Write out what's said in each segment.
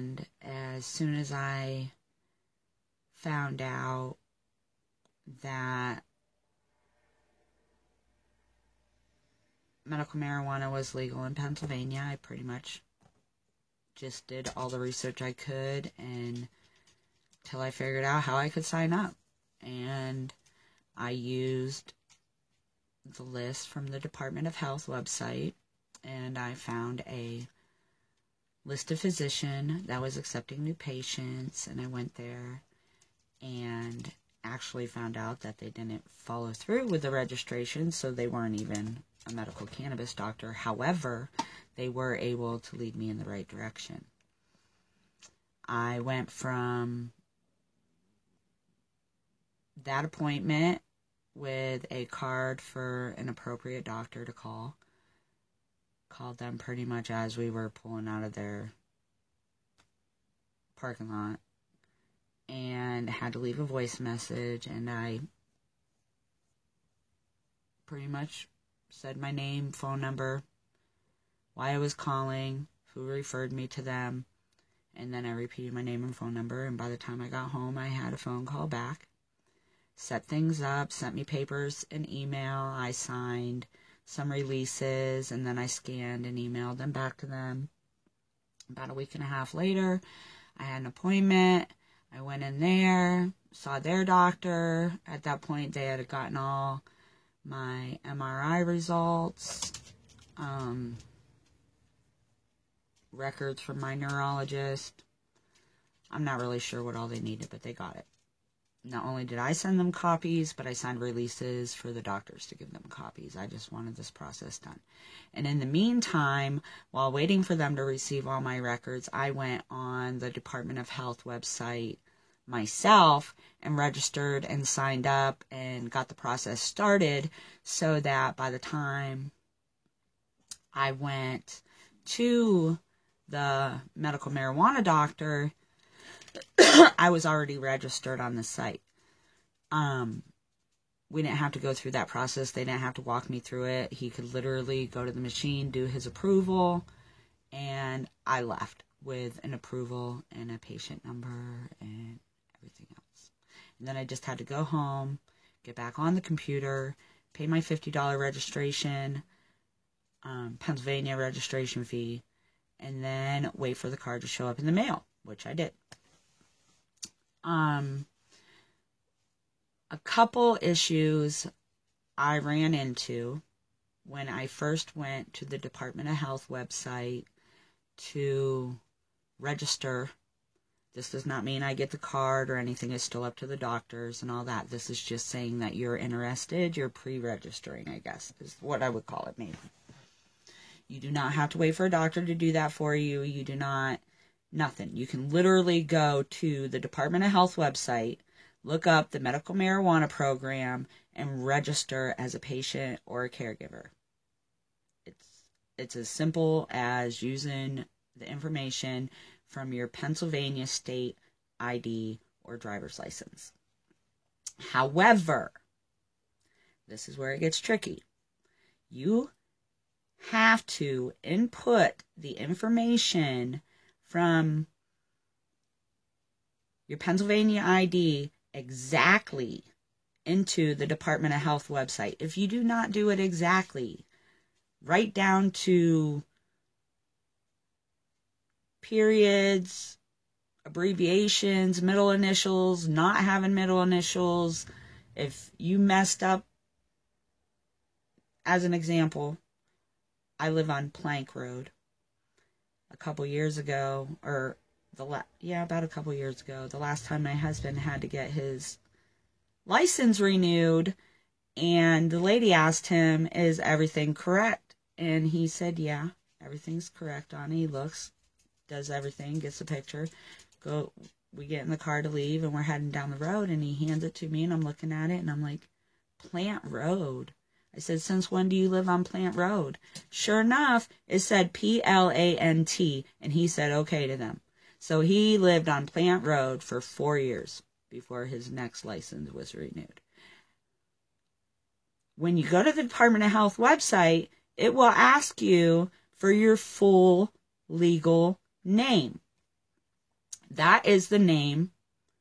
And as soon as I found out that medical marijuana was legal in Pennsylvania, I pretty much just did all the research I could until I figured out how I could sign up. And I used the list from the Department of Health website, and I found a list of physician that was accepting new patients, and I went there and actually found out that they didn't follow through with the registration, so they weren't even a medical cannabis doctor. However, they were able to lead me in the right direction. I went from that appointment with a card for an appropriate doctor to call. Called them pretty much as we were pulling out of their parking lot, and had to leave a voice message, and I pretty much said my name, phone number, why I was calling, who referred me to them, and then I repeated my name and phone number, and by the time I got home, I had a phone call back, set things up, sent me papers and email, I signed some releases, and then I scanned and emailed them back to them. About a week and a half later, I had an appointment. I went in there, saw their doctor. At that point, they had gotten all my MRI results, records from my neurologist. I'm not really sure what all they needed, but they got it. Not only did I send them copies, but I signed releases for the doctors to give them copies. I just wanted this process done. And in the meantime, while waiting for them to receive all my records, I went on the Department of Health website myself and registered and signed up and got the process started, so that by the time I went to the medical marijuana doctor, I was already registered on the site. We didn't have to go through that process. They didn't have to walk me through it. He could literally go to the machine, do his approval, and I left with an approval and a patient number and everything else. And then I just had to go home, get back on the computer, pay my $50 registration, Pennsylvania registration fee, and then wait for the card to show up in the mail, which I did. A couple issues I ran into when I first went to the Department of Health website to register. This does not mean I get the card or anything. It's still up to the doctors and all that. This is just saying that you're interested. You're pre-registering, I guess, is what I would call it, maybe. You do not have to wait for a doctor to do that for you. You do not, nothing. You can literally go to the Department of Health website, look up the medical marijuana program, and register as a patient or a caregiver. It's as simple as using the information from your Pennsylvania state ID or driver's license. However, this is where it gets tricky. You have to input the information from your Pennsylvania ID exactly into the Department of Health website. If you do not do it exactly, right down to periods, abbreviations, middle initials, not having middle initials, if you messed up, as an example, I live on Plank Road. A couple years ago, or about a couple years ago, the last time my husband had to get his license renewed, and the lady asked him, is everything correct? And he said, yeah, everything's correct on it. He looks, does everything, gets the picture. We get in the car to leave, and we're heading down the road, and he hands it to me, and I'm looking at it, and I'm like, Plant Road. I said, since when do you live on Plant Road? Sure enough, it said Plant, and he said okay to them. So he lived on Plant Road for 4 years before his next license was renewed. When you go to the Department of Health website, it will ask you for your full legal name. That is the name.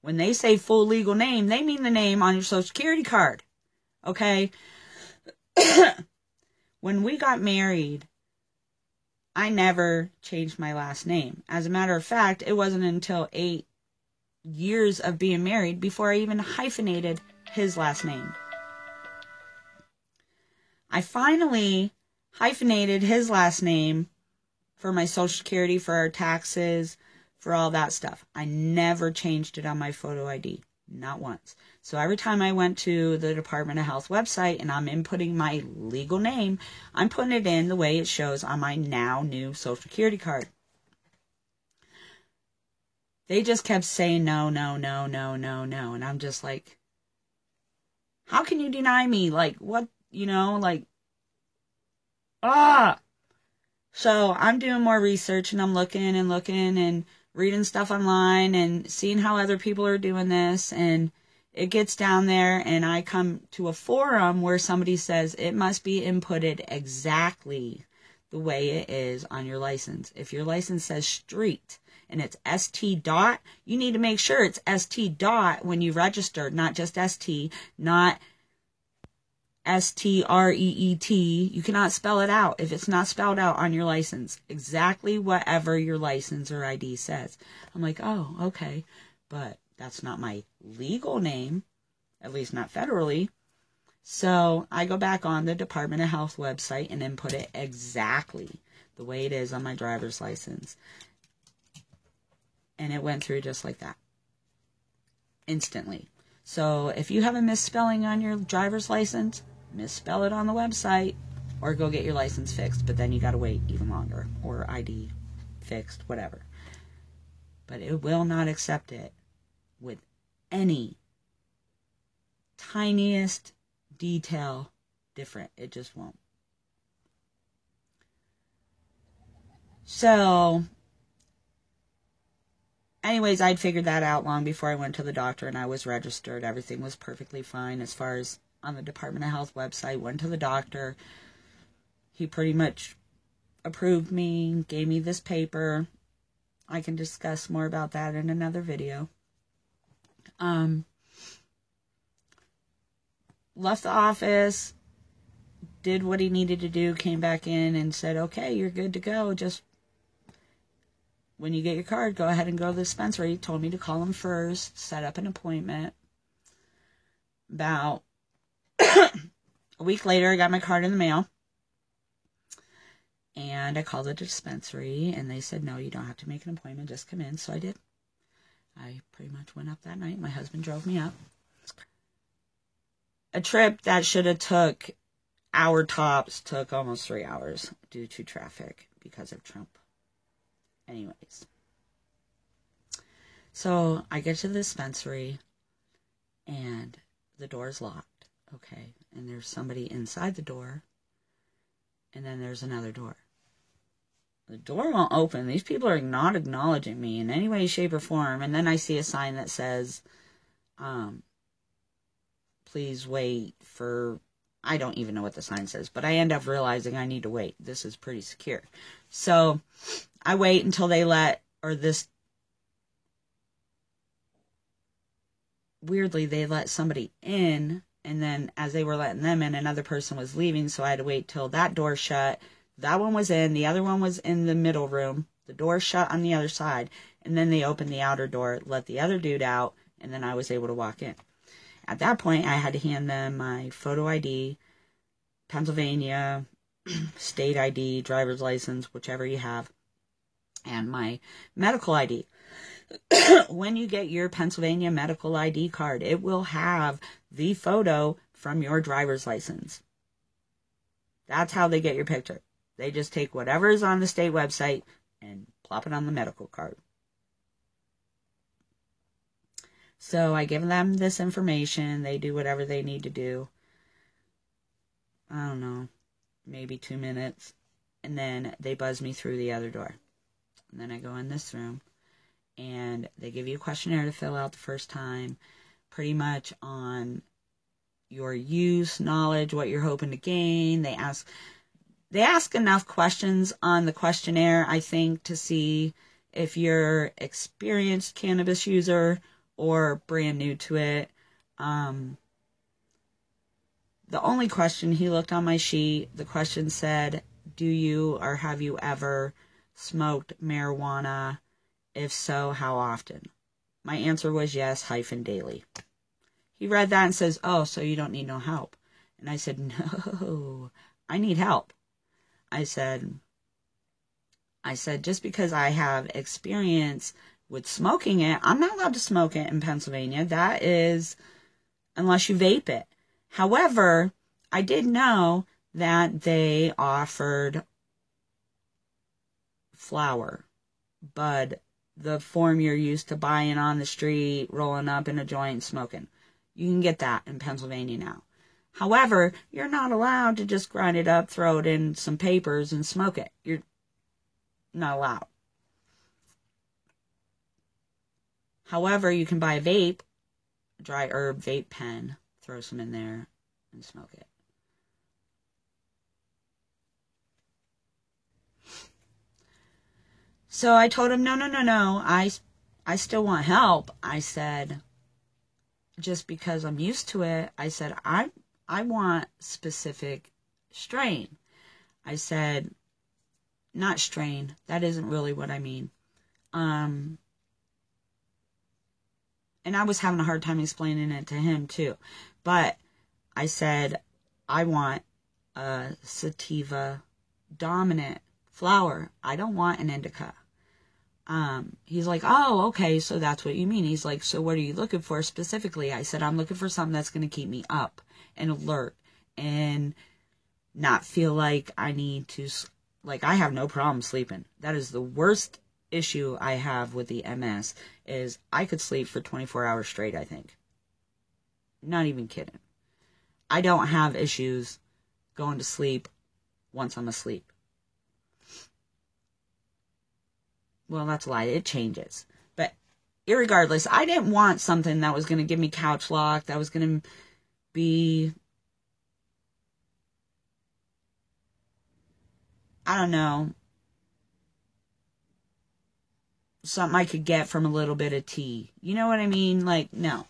When they say full legal name, they mean the name on your Social Security card. Okay? When we got married, I never changed my last name. As a matter of fact, it wasn't until 8 years of being married before I even hyphenated his last name. I finally hyphenated his last name for my Social Security, for our taxes, for all that stuff. I never changed it on my photo ID. Not once. So every time I went to the Department of Health website and I'm inputting my legal name, I'm putting it in the way it shows on my now new Social Security card. They just kept saying no, no, no, no, no, no. And I'm just like, how can you deny me? Like, what, So I'm doing more research and I'm looking and reading stuff online and seeing how other people are doing this. And it gets down there and I come to a forum where somebody says it must be inputted exactly the way it is on your license. If your license says street and it's ST dot, you need to make sure it's ST dot when you register, not just ST, not STREET. You cannot spell it out if it's not spelled out on your license. Exactly whatever your license or ID says. I'm like, oh, okay. But that's not my legal name, at least not federally. So I go back on the Department of Health website and input it exactly the way it is on my driver's license. And it went through just like that. Instantly. So if you have a misspelling on your driver's license, misspell it on the website or go get your license fixed. But then you got to wait even longer, or ID fixed, whatever. But it will not accept it with any tiniest detail different. It just won't. So anyways, I'd figured that out long before I went to the doctor and I was registered. Everything was perfectly fine as far as on the Department of Health website. Went to the doctor. He pretty much approved me, gave me this paper. I can discuss more about that in another video. Left the office, did what he needed to do, came back in and said, okay, you're good to go. Just when you get your card, go ahead and go to the dispensary. He told me to call him first, set up an appointment. About a week later, I got my card in the mail. And I called the dispensary, and they said, no, you don't have to make an appointment. Just come in. So I did. I pretty much went up that night. My husband drove me up. A trip that should have took hour tops took almost 3 hours due to traffic because of Trump. Anyways. So I get to the dispensary, and the door's locked. Okay. And there's somebody inside the door. And then there's another door. The door won't open. These people are not acknowledging me in any way, shape, or form. And then I see a sign that says, please wait for, I don't even know what the sign says, but I end up realizing I need to wait. This is pretty secure. So I wait until they weirdly, they let somebody in. And then as they were letting them in, another person was leaving. So I had to wait till that door shut. That one was in. The other one was in the middle room. The door shut on the other side. And then they opened the outer door, let the other dude out. And then I was able to walk in. At that point, I had to hand them my photo ID, Pennsylvania, state ID, driver's license, whichever you have, and my medical ID. When you get your Pennsylvania medical ID card, it will have the photo from your driver's license. That's how they get your picture. They just take whatever is on the state website and plop it on the medical card. So I give them this information. They do whatever they need to do. I don't know, maybe 2 minutes. And then they buzz me through the other door. And then I go in this room. And they give you a questionnaire to fill out the first time, pretty much on your use, knowledge, what you're hoping to gain. They ask enough questions on the questionnaire, I think, to see if you're experienced cannabis user or brand new to it. The only question, he looked on my sheet, the question said, do you or have you ever smoked marijuana? If so, how often? My answer was yes, daily. He read that and says, oh, so you don't need no help. And I said, no, I need help. I said, just because I have experience with smoking it, I'm not allowed to smoke it in Pennsylvania. That is, unless you vape it. However, I did know that they offered flower, bud, the form you're used to buying on the street, rolling up in a joint, smoking. You can get that in Pennsylvania now. However, you're not allowed to just grind it up, throw it in some papers, and smoke it. You're not allowed. However, you can buy a vape, a dry herb vape pen, throw some in there, and smoke it. So I told him, no. I still want help. I said, just because I'm used to it, I said, I want specific strain. I said, not strain. That isn't really what I mean. And I was having a hard time explaining it to him too. But I said, I want a sativa dominant flower. I don't want an indica. He's like, oh, okay, so that's what you mean. He's like, so what are you looking for specifically? I said, I'm looking for something that's going to keep me up and alert and not feel like I need to, like, I have no problem sleeping. That is the worst issue I have with the MS, is I could sleep for 24 hours straight, I think. Not even kidding. I don't have issues going to sleep once I'm asleep. Well, that's a lie. It changes. But irregardless, I didn't want something that was going to give me couch lock, that was going to be, I don't know, something I could get from a little bit of tea. You know what I mean? Like, no.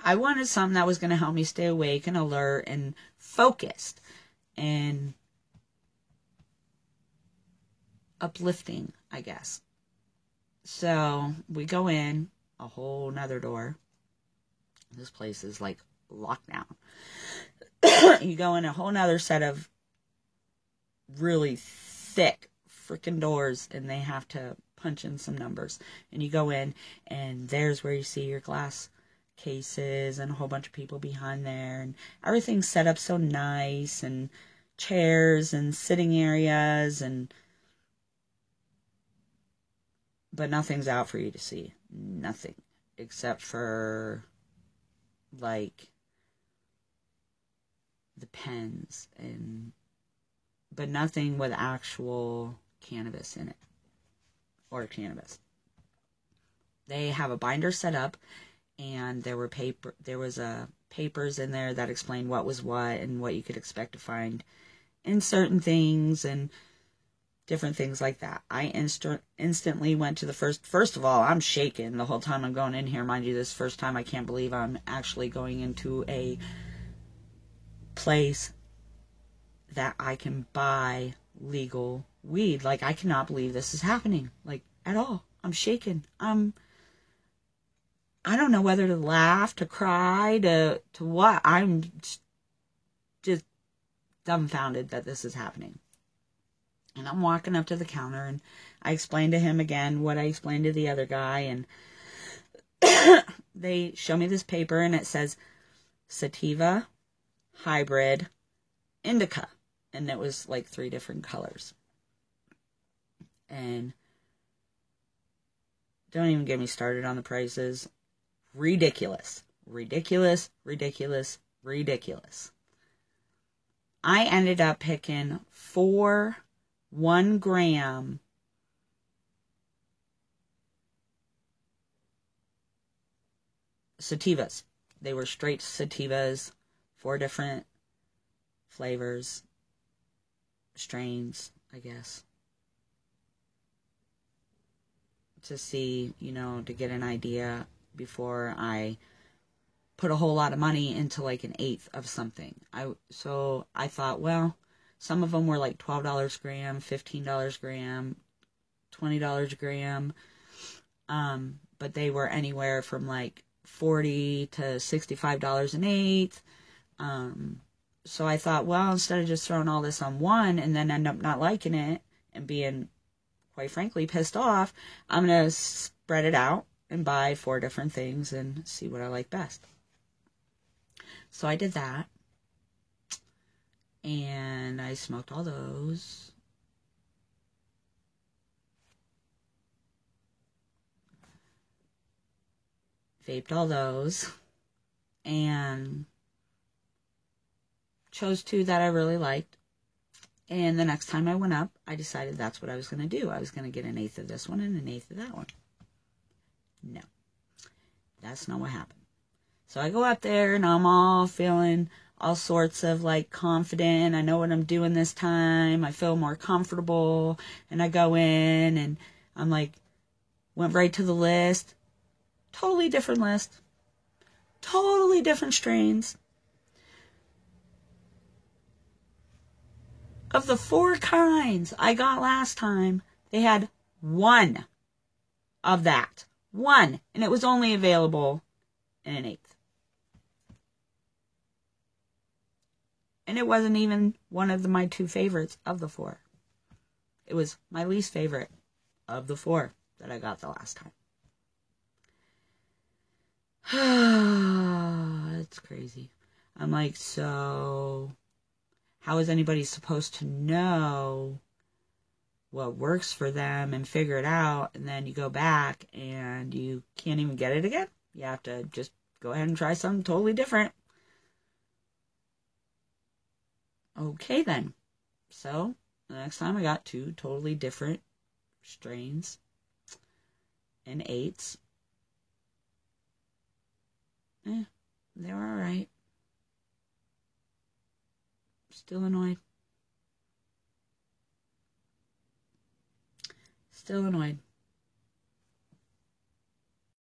I wanted something that was going to help me stay awake and alert and focused and uplifting, I guess. So we go in a whole nother door. This place is like locked down. You go in a whole nother set of really thick freaking doors, and they have to punch in some numbers. And you go in, and there's where you see your glass cases and a whole bunch of people behind there, and everything's set up so nice, and chairs and sitting areas, and but nothing's out for you to see. Nothing. Except for, like, the pens, but nothing with actual cannabis in it. Or cannabis. They have a binder set up, and there was papers in there that explained what was what and what you could expect to find in certain things, and different things like that. I instantly went to the first of all, I'm shaking the whole time I'm going in here. Mind you, this first time I can't believe I'm actually going into a place that I can buy legal weed. Like, I cannot believe this is happening, like, at all. I'm shaking. I don't know whether to laugh, to cry, to what. I'm just dumbfounded that this is happening. And I'm walking up to the counter, and I explained to him again what I explained to the other guy, and they show me this paper, and it says sativa, hybrid, indica, and it was like 3 different colors. And don't even get me started on the prices. Ridiculous. Ridiculous, ridiculous, ridiculous. I ended up picking 4 1-gram sativas. They were straight sativas, 4 different flavors, strains, I guess. to see, to get an idea before I put a whole lot of money into like an eighth of something. So I thought, well, some of them were like $12 a gram, $15 a gram, $20 a gram. But they were anywhere from like $40 to $65 an eighth. So I thought, well, instead of just throwing all this on one and then end up not liking it and being, quite frankly, pissed off, I'm going to spread it out and buy 4 different things and see what I like best. So I did that. And I smoked all those. Vaped all those. And chose 2 that I really liked. And the next time I went up, I decided that's what I was going to do. I was going to get an eighth of this one and an eighth of that one. No. That's not what happened. So I go up there and I'm all feeling all sorts of like confident. I know what I'm doing this time. I feel more comfortable. And I go in and I'm like, went right to the list. Totally different list. Totally different strains. Of the 4 kinds I got last time, they had 1 of that. 1. And it was only available in an eighth. And it wasn't even one of my 2 favorites of the 4. It was my least favorite of the 4 that I got the last time. It's crazy. I'm like, so how is anybody supposed to know what works for them and figure it out, and then you go back and you can't even get it again? You have to just go ahead and try something totally different. Okay then. So the next time I got 2 totally different strains and 8s. They were alright. Still annoyed. Still annoyed.